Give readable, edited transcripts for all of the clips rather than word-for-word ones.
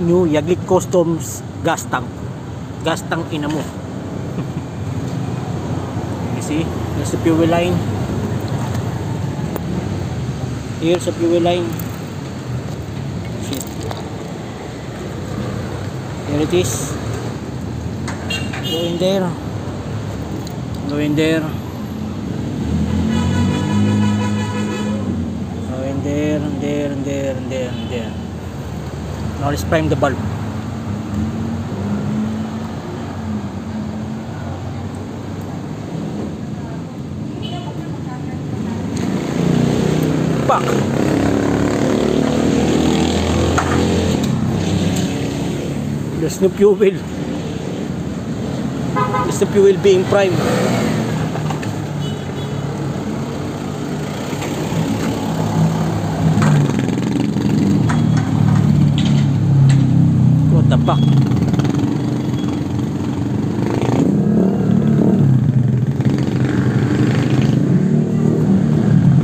New Yaglit Customs gas tank. Gas tank ina mo. You see? Here's the fuel line. Here's the fuel line. Shit. Here it is. Go in there. Go in there. Go in there, and there, and there, and there, and there. Now let's prime the bulb. Pak. There's no fuel. There's the fuel being primed. What the fuck?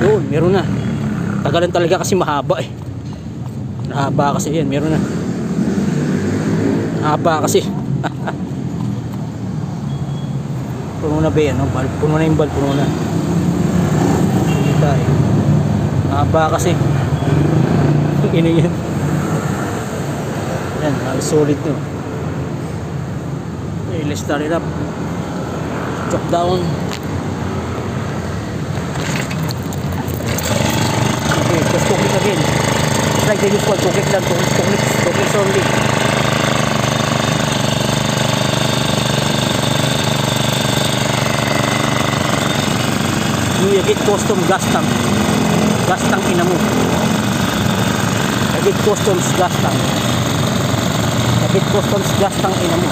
Yun, meron na. Tagalan talaga kasi mahaba eh. Mahaba kasi yan, meron na. Mahaba kasi. Puno na ba yan? No? Puno na yung bulb, puno na. Kita eh. Mahaba kasi. Ino yan. Yan, solid no. Okay, let's start it up. Chop down. Okay, just two clicks again. Like the usual, two clicks lang, two clicks only. New Yaglit Custom gas tank. Gas tank ina mo. Yaglit Customs gas tank. Yaglit Customs gas tank ina mo.